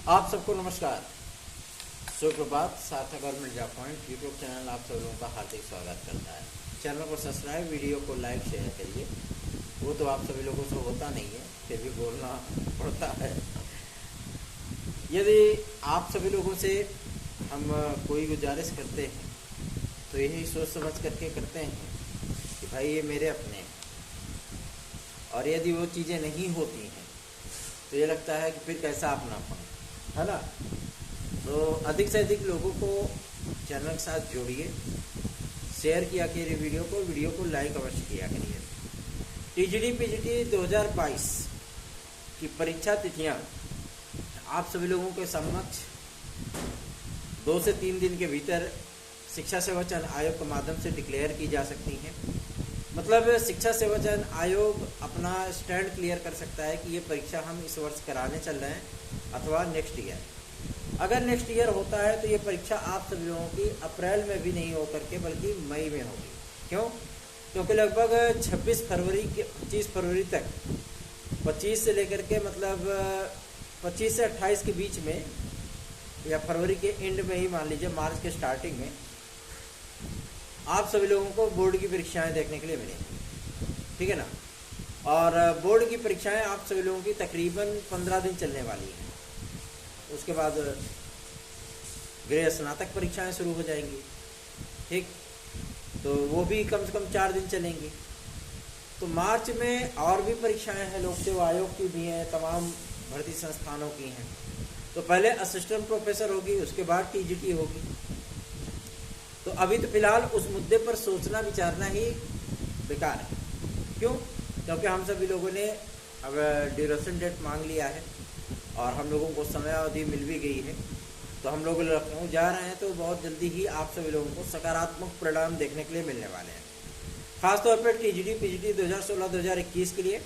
आप सबको नमस्कार, सुप्रभात। सार्थक government job point YouTube channel आप सब लोगों का हार्दिक स्वागत करता है। चैनल को सब्सक्राइब, वीडियो को लाइक शेयर करिए। वो तो आप सभी लोगों से होता नहीं है, फिर भी बोलना पड़ता है। यदि आप सभी लोगों से हम कोई गुजारिश करते हैं तो यही सोच समझ करके करते हैं कि भाई ये मेरे अपने हैं, और यदि वो चीज़ें नहीं होती हैं तो ये लगता है कि फिर कैसा अपनापन, है ना। तो अधिक से अधिक लोगों को चैनल के साथ जोड़िए, शेयर किया करिए वीडियो को लाइक अवश्य किया करिए। टीजीटी पीजीटी 2022 की परीक्षा तिथियां आप सभी लोगों के समक्ष 2 से 3 दिन के भीतर शिक्षा सेवा चयन आयोग के माध्यम से डिक्लेयर की जा सकती हैं। मतलब शिक्षा सेवा चयन आयोग अपना स्टैंड क्लियर कर सकता है कि ये परीक्षा हम इस वर्ष कराने चल रहे हैं अथवा नेक्स्ट ईयर। अगर नेक्स्ट ईयर होता है तो ये परीक्षा आप सभी लोगों की अप्रैल में भी नहीं होकर के बल्कि मई में होगी। क्यों? क्योंकि लगभग 25 फरवरी तक 25 से लेकर के मतलब 25 से 28 के बीच में या फरवरी के एंड में ही मान लीजिए मार्च के स्टार्टिंग में आप सभी लोगों को बोर्ड की परीक्षाएं देखने के लिए मिलेंगी, ठीक है ना। और बोर्ड की परीक्षाएं आप सभी लोगों की तकरीबन 15 दिन चलने वाली हैं। उसके बाद गृह स्नातक परीक्षाएं शुरू हो जाएंगी, ठीक, तो वो भी कम से कम 4 दिन चलेंगी। तो मार्च में और भी परीक्षाएं हैं, लोक सेवा आयोग की भी हैं, तमाम भर्ती संस्थानों की हैं। तो पहले असिस्टेंट प्रोफेसर होगी, उसके बाद टीजीटी होगी। तो अभी तो फिलहाल उस मुद्दे पर सोचना विचारना ही बेकार है। क्यों? क्योंकि हम सभी लोगों ने अब ड्यूरेशन डेट मांग लिया है और हम लोगों को समय अवधि मिल भी गई है। तो हम लोग लखनऊ जा रहे हैं, तो बहुत जल्दी ही आप सभी लोगों को सकारात्मक परिणाम देखने के लिए मिलने वाले हैं। खासतौर पर टीजीटी पीजीटी 2016-2021 के लिए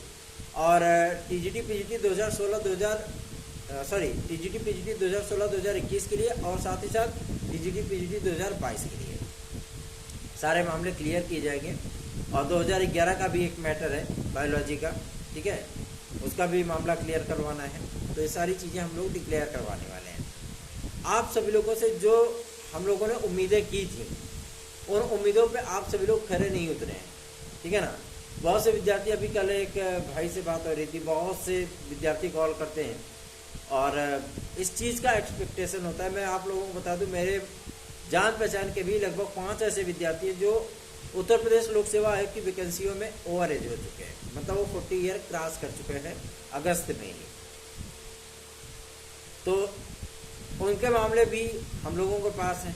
और टीजीटी पीजीटी 2016-2021 के लिए और साथ ही साथ टीजीटी पीजीटी 2022 के लिए सारे मामले क्लियर किए जाएंगे। और 2011 का भी एक मैटर है बायोलॉजी का, ठीक है, उसका भी मामला क्लियर करवाना है। तो ये सारी चीज़ें हम लोग डिक्लेयर करवाने वाले हैं। आप सभी लोगों से जो हम लोगों ने उम्मीदें की थी उन उम्मीदों पे आप सभी लोग खरे नहीं उतरे हैं, ठीक है ना। बहुत से विद्यार्थी, अभी कल एक भाई से बात हो रही थी, बहुत से विद्यार्थी कॉल करते हैं और इस चीज़ का एक्सपेक्टेशन होता है। मैं आप लोगों को बता दूं, मेरे जान पहचान के भी लगभग 5 ऐसे विद्यार्थी हैं जो उत्तर प्रदेश लोक सेवा आयोग की वैकेंसियों में ओवर एज हो चुके हैं, मतलब वो 40 ईयर क्रॉस कर चुके हैं अगस्त में ही। तो उनके मामले भी हम लोगों के पास हैं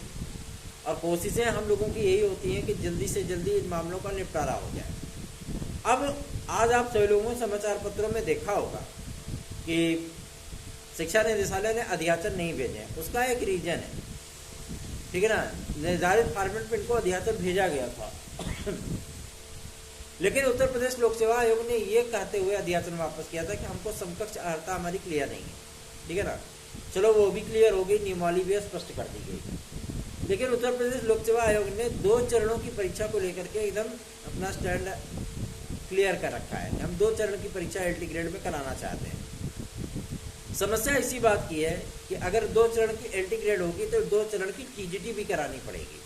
और कोशिशें हम लोगों की यही होती हैं कि जल्दी से जल्दी इन मामलों का निपटारा हो जाए। अब आज आप सभी लोगों ने समाचार पत्रों में देखा होगा कि शिक्षा निदेशालय ने अध्याचन नहीं भेजे हैं। उसका एक रीजन है, ठीक है ना। निर्धारित फॉर्मेट में इनको अध्याचन भेजा गया था लेकिन उत्तर प्रदेश लोक सेवा आयोग ने ये कहते हुए अध्याचन वापस किया था कि हमको समकक्ष अर्हता हमारी क्लियर नहीं है, ठीक है ना। चलो वो भी क्लियर हो गई, नियमावली भी स्पष्ट कर दी गई। लेकिन उत्तर प्रदेश लोक सेवा आयोग ने 2 चरणों की परीक्षा को लेकर के एकदम अपना स्टैंड क्लियर कर रखा है। हम 2 चरण की परीक्षा एलटी ग्रेड में कराना चाहते हैं। समस्या इसी बात की है कि अगर 2 चरण की एलटी ग्रेड होगी तो 2 चरण की टीजीटी भी करानी पड़ेगी।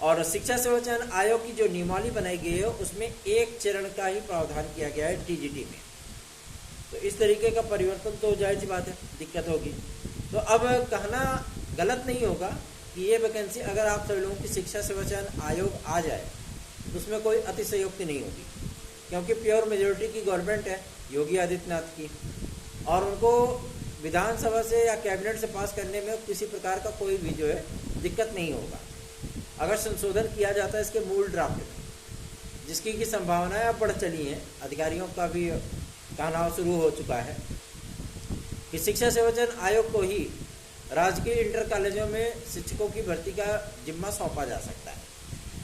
और शिक्षा सेवा चयन आयोग की जो नियमावली बनाई गई है उसमें 1 चरण का ही प्रावधान किया गया है टीजीटी में। तो इस तरीके का परिवर्तन तो जायज़ सी बात है, दिक्कत होगी। तो अब कहना गलत नहीं होगा कि ये वैकेंसी अगर आप सभी लोगों की शिक्षा सेवा चयन आयोग आ जाए तो उसमें कोई अतिशयोक्ति नहीं होगी, क्योंकि प्योर मेजोरिटी की गवर्नमेंट है योगी आदित्यनाथ की, और उनको विधानसभा से या कैबिनेट से पास करने में किसी प्रकार का कोई भी जो है दिक्कत नहीं होगा। अगर संशोधन किया जाता है इसके मूल ड्राफ्ट में, जिसकी की संभावनाएं अब बढ़ चली हैं, अधिकारियों का भी कहना शुरू हो चुका है कि शिक्षा सेवा चयन आयोग को ही राजकीय इंटर कॉलेजों में शिक्षकों की भर्ती का जिम्मा सौंपा जा सकता है।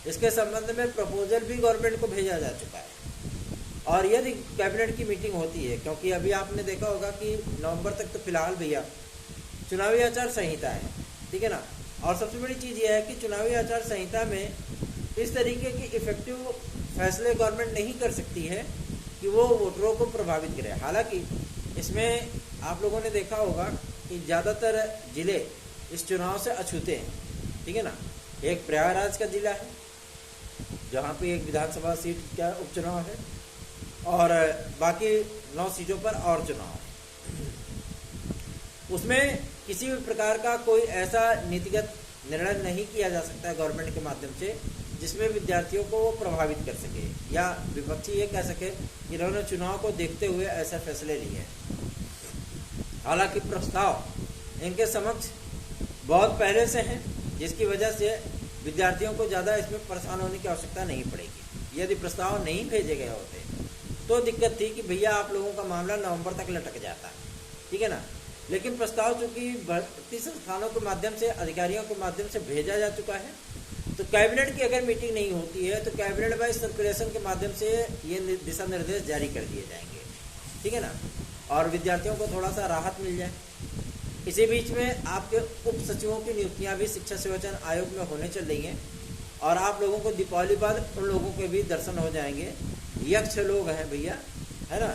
इसके संबंध में प्रपोजल भी गवर्नमेंट को भेजा जा चुका है। और यदि कैबिनेट की मीटिंग होती है, क्योंकि अभी आपने देखा होगा कि नवंबर तक तो फिलहाल भैया चुनावी आचार संहिता है, ठीक है ना। और सबसे बड़ी चीज़ यह है कि चुनावी आचार संहिता में इस तरीके की इफेक्टिव फैसले गवर्नमेंट नहीं कर सकती है कि वो वोटरों को प्रभावित करे। हालांकि इसमें आप लोगों ने देखा होगा कि ज़्यादातर ज़िले इस चुनाव से अछूते हैं, ठीक है ना। एक प्रयागराज का ज़िला है जहाँ पे एक विधानसभा सीट का उपचुनाव है और बाकी 9 सीटों पर और चुनाव है। उसमें किसी भी प्रकार का कोई ऐसा नीतिगत निर्णय नहीं किया जा सकता है गवर्नमेंट के माध्यम से जिसमें विद्यार्थियों को वो प्रभावित कर सके या विपक्षी ये कह सके कि इन्होंने चुनाव को देखते हुए ऐसा फैसले लिए हैं। हालांकि प्रस्ताव इनके समक्ष बहुत पहले से हैं, जिसकी वजह से विद्यार्थियों को ज़्यादा इसमें परेशान होने की आवश्यकता नहीं पड़ेगी। यदि प्रस्ताव नहीं भेजे गए होते तो दिक्कत थी कि भैया आप लोगों का मामला नवंबर तक लटक जाता, ठीक है ना। लेकिन प्रस्ताव चूँकि भर्ती संस्थानों के माध्यम से, अधिकारियों के माध्यम से भेजा जा चुका है, तो कैबिनेट की अगर मीटिंग नहीं होती है तो कैबिनेट वाइज सर्कुलेशन के माध्यम से ये दिशा निर्देश जारी कर दिए जाएंगे, ठीक है ना, और विद्यार्थियों को थोड़ा सा राहत मिल जाए। इसी बीच में आपके उप सचिवों की नियुक्तियां भी शिक्षा सेवाचयन आयोग में होने चल रही हैं और आप लोगों को दीपावली बाद उन लोगों के भी दर्शन हो जाएंगे। यक्ष लोग हैं भैया, है ना,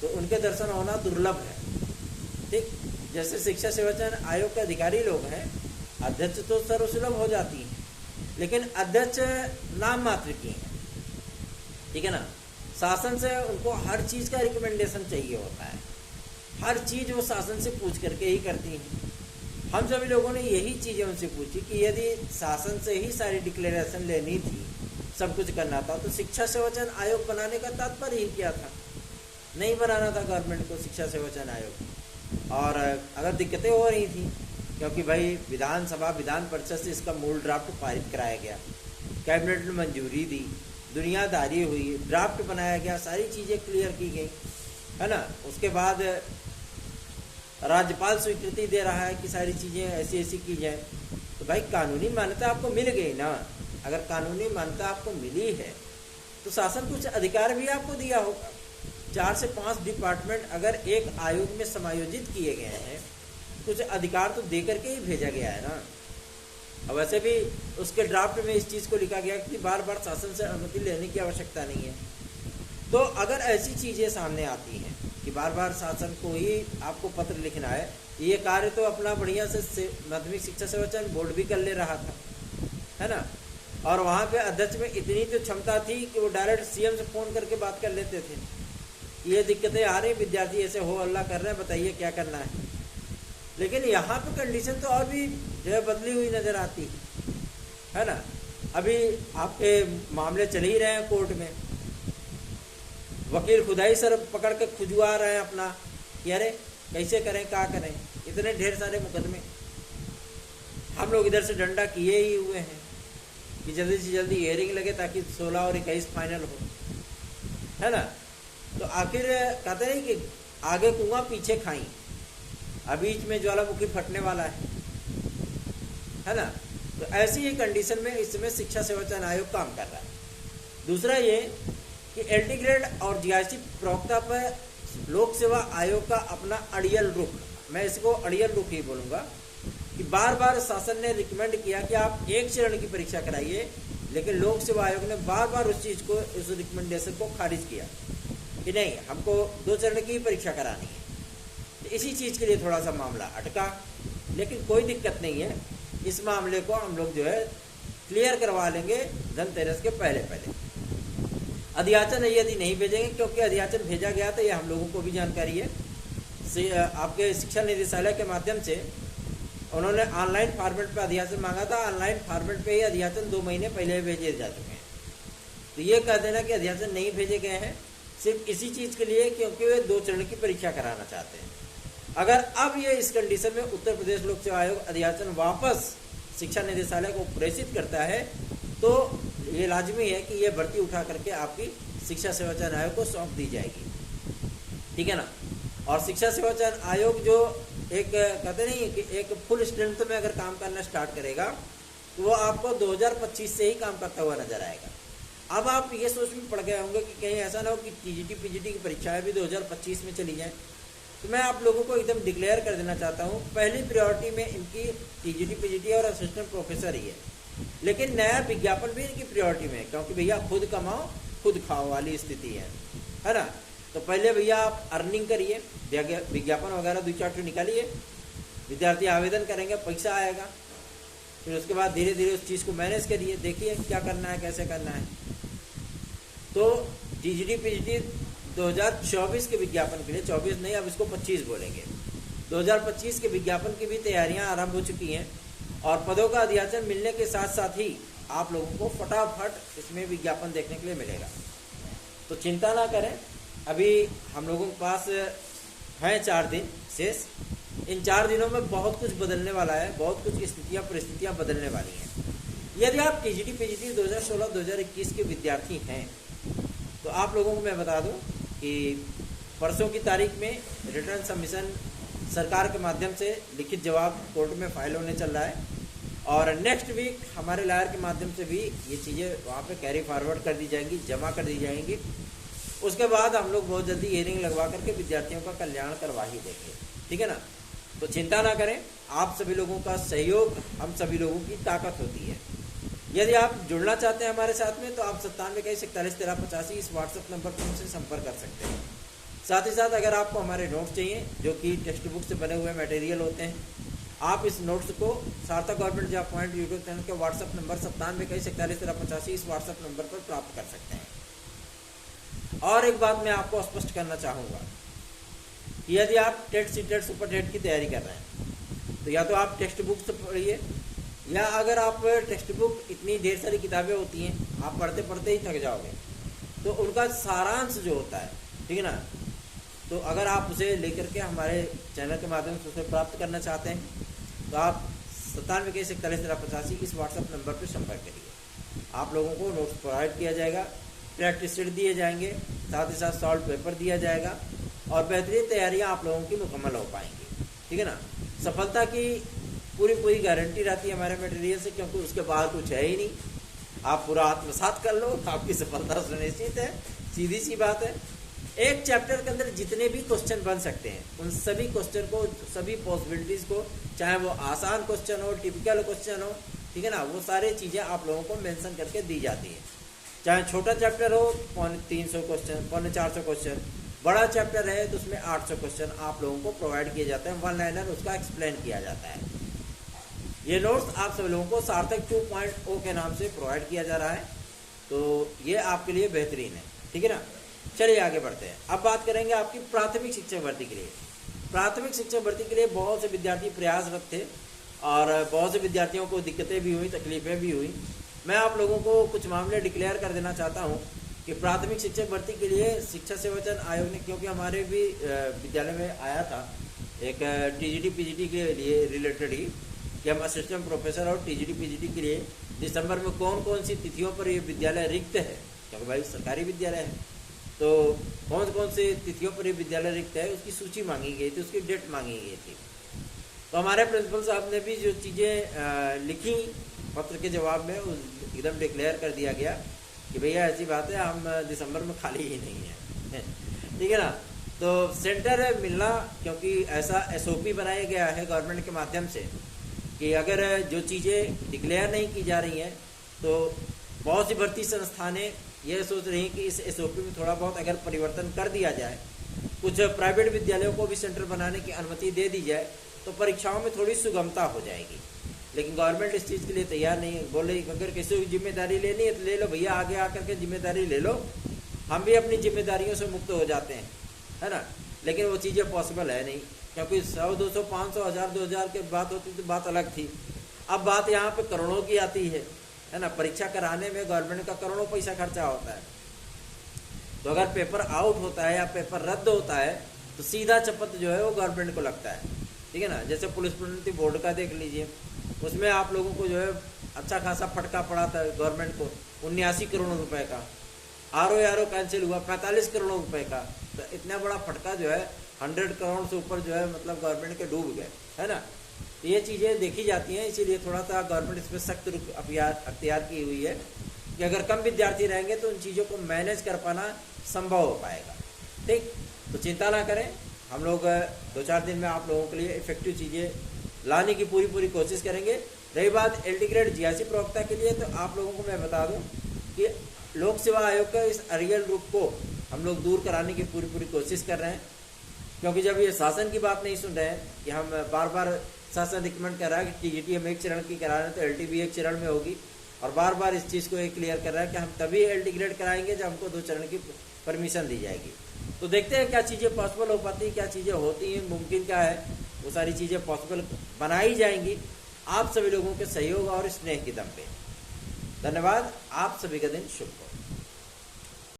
तो उनके दर्शन होना दुर्लभ है, ठीक। जैसे शिक्षा सेवाचयन आयोग के अधिकारी लोग हैं, अध्यक्ष तो सर्वसुलभ हो जाती है, लेकिन अध्यक्ष नाम मात्र की हैं, ठीक है ना। शासन से उनको हर चीज़ का रिकमेंडेशन चाहिए होता है, हर चीज़ वो शासन से पूछ करके ही करती हैं। हम सभी लोगों ने यही चीज़ें उनसे पूछी कि यदि शासन से ही सारी डिक्लेरेशन लेनी थी, सब कुछ करना था, तो शिक्षा सेवाचयन आयोग बनाने का तात्पर्य ही क्या था? नहीं बनाना था गवर्नमेंट को शिक्षा सेवाचयन आयोग। और अगर दिक्कतें हो रही थी क्योंकि भाई विधानसभा विधान परिषद से इसका मूल ड्राफ्ट पारित कराया गया, कैबिनेट ने मंजूरी दी, दुनियादारी हुई, ड्राफ्ट बनाया गया, सारी चीज़ें क्लियर की गई, है ना। उसके बाद राज्यपाल स्वीकृति दे रहा है कि सारी चीज़ें ऐसी ऐसी की जाए, तो भाई कानूनी मान्यता आपको मिल गई ना। अगर कानूनी मान्यता आपको मिली है तो शासन कुछ अधिकार भी आपको दिया होगा। 4 से 5 डिपार्टमेंट अगर एक आयोग में समायोजित किए गए हैं, कुछ अधिकार तो दे करके ही भेजा गया है ना। अब वैसे भी उसके ड्राफ्ट में इस चीज़ को लिखा गया कि बार बार शासन से अनुमति लेने की आवश्यकता नहीं है। तो अगर ऐसी चीज़ें सामने आती हैं कि बार बार शासन को ही आपको पत्र लिखना है, ये कार्य तो अपना बढ़िया से माध्यमिक शिक्षा सेवाचयन बोर्ड भी कर ले रहा था, है ना। और वहाँ पे अध्यक्ष में इतनी तो क्षमता थी कि वो डायरेक्ट सीएम से फ़ोन करके बात कर लेते थे, ये दिक्कतें आ रही, विद्यार्थी ऐसे हो हल्ला कर रहे हैं, बताइए क्या करना है। लेकिन यहाँ पे कंडीशन तो और भी जो है बदली हुई नज़र आती है ना। अभी आपके मामले चल ही रहे हैं कोर्ट में, वकील खुदाई सर पकड़ के खुजवा रहे हैं अपना कि अरे कैसे करें, क्या करें, इतने ढेर सारे मुकदमे। हम लोग इधर से डंडा किए ही हुए हैं कि जल्दी से जल्दी हियरिंग लगे ताकि 16 और 21 फाइनल हो, है ना। तो आखिर कहते नहीं कि आगे कुआं पीछे खाई, अभी बीच में ज्वालामुखी फटने वाला है ना। तो ऐसी ही कंडीशन में इस समय शिक्षा सेवाचयन आयोग काम कर रहा है। दूसरा ये कि एलटी ग्रेड और जीआईसी प्रवक्ता पर लोक सेवा आयोग का अपना अड़ियल रुख, मैं इसको अड़ियल रुख ही बोलूँगा, कि बार बार शासन ने रिकमेंड किया कि आप एक चरण की परीक्षा कराइए, लेकिन लोक सेवा आयोग ने बार बार उस चीज़ को, उस रिकमेंडेशन को खारिज किया कि नहीं, हमको 2 चरण की परीक्षा करानी है। तो इसी चीज़ के लिए थोड़ा सा मामला अटका, लेकिन कोई दिक्कत नहीं है, इस मामले को हम लोग जो है क्लियर करवा लेंगे धनतेरस के पहले। अध्याचन यदि नहीं भेजेंगे, क्योंकि अध्याचन भेजा गया था, ये हम लोगों को भी जानकारी है, आपके शिक्षा निदेशालय के माध्यम से उन्होंने ऑनलाइन फॉर्मेट पे अध्याचन मांगा था, ऑनलाइन फॉर्मेट पे ही अध्याचन 2 महीने पहले भेजे जा चुके हैं। तो ये कह देना कि अध्याचन नहीं भेजे गए हैं सिर्फ इसी चीज़ के लिए क्योंकि वे 2 चरण की परीक्षा कराना चाहते हैं। अगर अब ये इस कंडीशन में उत्तर प्रदेश लोक सेवा आयोग अध्याचन वापस शिक्षा निदेशालय को प्रेषित करता है, तो ये लाजमी है कि ये भर्ती उठा करके आपकी शिक्षा सेवाचयन आयोग को सौंप दी जाएगी, ठीक है ना। और शिक्षा सेवाचयन आयोग जो एक कहते नहीं कि एक फुल स्ट्रेंथ में अगर काम करना स्टार्ट करेगा तो वो आपको 2025 से ही काम करता हुआ नजर आएगा। अब आप ये सोच में पड़ गए होंगे कि कहीं ऐसा ना हो कि टीजीटी पीजीटी की परीक्षाएं भी 2025 में चली जाएं। तो मैं आप लोगों को एकदम डिक्लेयर कर देना चाहता हूँ, पहली प्रायोरिटी में इनकी टीजीटी पीजीटी और असिस्टेंट प्रोफेसर ही है, लेकिन नया विज्ञापन भी इनकी प्रायोरिटी में है, क्योंकि भैया खुद कमाओ खुद खाओ वाली स्थिति है ना। तो पहले भैया आप अर्निंग करिए, विज्ञापन वगैरह 2-4 निकालिए, विद्यार्थी आवेदन करेंगे, पैसा आएगा, फिर उसके बाद धीरे धीरे उस चीज़ को मैनेज करिए, देखिए क्या करना है, कैसे करना है। तो टीजीटी पीजीटी 2024 के विज्ञापन के लिए, 24 नहीं अब इसको 25 बोलेंगे, 2025 के विज्ञापन की भी तैयारियां आरंभ हो चुकी हैं और पदों का अध्याचन मिलने के साथ साथ ही आप लोगों को फटाफट इसमें विज्ञापन देखने के लिए मिलेगा। तो चिंता ना करें, अभी हम लोगों के पास हैं 4 दिन शेष। इन 4 दिनों में बहुत कुछ बदलने वाला है, बहुत कुछ स्थितियाँ परिस्थितियाँ बदलने वाली हैं। यदि आप टीजीटी पीजीटी 2016-2021 के विद्यार्थी हैं तो आप लोगों को मैं बता दूं कि परसों की तारीख में रिटर्न सबमिशन सरकार के माध्यम से लिखित जवाब कोर्ट में फाइल होने चल रहा है और नेक्स्ट वीक हमारे लायर के माध्यम से भी ये चीज़ें वहाँ पे कैरी फॉरवर्ड कर दी जाएंगी, जमा कर दी जाएंगी। उसके बाद हम लोग बहुत जल्दी हियरिंग लगवा करके विद्यार्थियों का कल्याण करवा ही देंगे, ठीक है ना। तो चिंता ना करें, आप सभी लोगों का सहयोग हम सभी लोगों की ताकत होती है। यदि आप जुड़ना चाहते हैं हमारे साथ में तो आप 9721411385 इस व्हाट्सएप नंबर पर हमसे संपर्क कर सकते हैं। साथ ही साथ अगर आपको हमारे नोट्स चाहिए जो कि टेक्स्ट बुक से बने हुए मटेरियल होते हैं, आप इस नोट्स को सार्थक government job point YouTube channel के व्हाट्सएप नंबर 9721411385 इस व्हाट्सएप नंबर पर प्राप्त कर सकते हैं। और एक बात मैं आपको स्पष्ट करना चाहूँगा कि यदि आप टेट सीटेट सुपर टेट की तैयारी कर रहे हैं तो या तो आप टेक्स्ट बुक से पढ़िए, या अगर आप टेक्स्ट बुक, इतनी ढेर सारी किताबें होती हैं आप पढ़ते पढ़ते ही थक जाओगे, तो उनका सारांश जो होता है, ठीक है ना, तो अगर आप उसे लेकर के हमारे चैनल के माध्यम से उसे प्राप्त करना चाहते हैं तो आप 9721411385 इस व्हाट्सएप नंबर पर संपर्क करिए। आप लोगों को नोट्स प्रोवाइड किया जाएगा, प्रैक्टिस सेट दिए जाएंगे, साथ ही साथ सॉल्व पेपर दिया जाएगा और बेहतरीन तैयारियाँ आप लोगों की मुकम्मल हो पाएंगी, ठीक है ना। सफलता की पूरी गारंटी रहती है हमारे मटेरियल से, क्योंकि उसके बाहर कुछ है ही नहीं। आप पूरा आत्मसात कर लो, आपकी सफलता सुनिश्चित है, सीधी सी बात है। एक चैप्टर के अंदर जितने भी क्वेश्चन बन सकते हैं उन सभी क्वेश्चन को, सभी पॉसिबिलिटीज को, चाहे वो आसान क्वेश्चन हो, टिपिकल क्वेश्चन हो, ठीक है ना, वो सारी चीज़ें आप लोगों को मेंशन करके दी जाती है। चाहे छोटा चैप्टर हो 350 क्वेश्चन, 450 क्वेश्चन, बड़ा चैप्टर है तो उसमें 800 क्वेश्चन आप लोगों को प्रोवाइड किए जाते हैं, 1 लाइनर उसका एक्सप्लेन किया जाता है। ये नोट्स आप सभी लोगों को सार्थक 2.0 के नाम से प्रोवाइड किया जा रहा है, तो ये आपके लिए बेहतरीन है, ठीक है ना। चलिए आगे बढ़ते हैं। अब बात करेंगे आपकी प्राथमिक शिक्षक भर्ती के लिए। प्राथमिक शिक्षक भर्ती के लिए बहुत से विद्यार्थी प्रयासरत थे और बहुत से विद्यार्थियों को दिक्कतें भी हुई, तकलीफें भी हुई। मैं आप लोगों को कुछ मामले डिक्लेयर कर देना चाहता हूँ कि प्राथमिक शिक्षक भर्ती के लिए शिक्षा सेवाचयन आयोग ने, क्योंकि हमारे भी विद्यालय में आया था एक टीजीटी पीजीटी के लिए रिलेटेड ही कि हम असिस्टेंट प्रोफेसर और टीजीटी पीजीटी के लिए दिसंबर में कौन कौन सी तिथियों पर ये विद्यालय रिक्त है, क्योंकि भाई सरकारी विद्यालय है, तो कौन कौन से तिथियों पर ये विद्यालय रिक्त है उसकी सूची मांगी गई थी, उसकी डेट मांगी गई थी। तो हमारे प्रिंसिपल साहब ने भी जो चीज़ें लिखी पत्र के जवाब में एकदम डिक्लेयर कर दिया गया कि भैया ऐसी बात है, हम दिसंबर में खाली ही नहीं है, ठीक है ना। तो सेंटर मिलना, क्योंकि ऐसा एसओपी बनाया गया है गवर्नमेंट के माध्यम से कि अगर जो चीज़ें डिक्लेयर नहीं की जा रही हैं तो बहुत सी भर्ती संस्थानें यह सोच रही हैं कि इस एसओपी में थोड़ा बहुत अगर परिवर्तन कर दिया जाए, कुछ प्राइवेट विद्यालयों को भी सेंटर बनाने की अनुमति दे दी जाए तो परीक्षाओं में थोड़ी सुगमता हो जाएगी। लेकिन गवर्नमेंट इस चीज़ के लिए तैयार नहीं है। बोल रही अगर किसी की जिम्मेदारी लेनी है तो ले लो भैया, आगे आकर के जिम्मेदारी ले लो, हम भी अपनी जिम्मेदारियों से मुक्त हो जाते हैं, है ना। लेकिन वो चीज़ें पॉसिबल है नहीं, क्योंकि 100, 200, 500, 1000, 2000 की बात होती तो बात अलग थी। अब बात यहाँ पे करोड़ों की आती है ना। परीक्षा कराने में गवर्नमेंट का करोड़ों पैसा खर्चा होता है, तो अगर पेपर आउट होता है या पेपर रद्द होता है तो सीधा चपत जो है वो गवर्नमेंट को लगता है, ठीक है ना। जैसे पुलिस प्रोन्नति बोर्ड का देख लीजिए, उसमें आप लोगों को जो है अच्छा खासा फटका पड़ा था गवर्नमेंट को 79 करोड़ रुपए का। आरओ कैंसिल हुआ 45 करोड़ रुपए का। तो इतना बड़ा फटका जो है 100 करोड़ से ऊपर जो है मतलब गवर्नमेंट के डूब गए, है ना। तो ये चीज़ें देखी जाती हैं, इसीलिए थोड़ा सा गवर्नमेंट इस पर सख्त रुख अख्तियार की हुई है कि अगर कम विद्यार्थी रहेंगे तो उन चीज़ों को मैनेज कर पाना संभव हो पाएगा, ठीक। तो चिंता ना करें, हम लोग 2-4 दिन में आप लोगों के लिए इफेक्टिव चीज़ें लाने की पूरी कोशिश करेंगे। रही बात एलटी ग्रेड जीआईसी प्रवक्ता के लिए, तो आप लोगों को मैं बता दूं कि लोक सेवा आयोग का इस अरियल रूप को हम लोग दूर कराने की पूरी कोशिश कर रहे हैं। क्योंकि जब ये शासन की बात नहीं सुन रहे हैं कि हम बार बार शासन रिकमेंड कर रहा है कि टीजीटी हम 1 चरण की करा रहे हैं तो एलटी भी 1 चरण में होगी, और बार बार इस चीज़ को क्लियर कर रहा है कि हम तभी एलटी ग्रेड कराएंगे जब हमको 2 चरण की परमिशन दी जाएगी। तो देखते हैं क्या चीज़ें पॉसिबल हो पाती हैं, क्या चीज़ें होती हैं, मुमकिन क्या है, वो सारी चीज़ें पॉसिबल बनाई जाएंगी आप सभी लोगों के सहयोग और स्नेह के दम पे। धन्यवाद, आप सभी का दिन शुभ हो।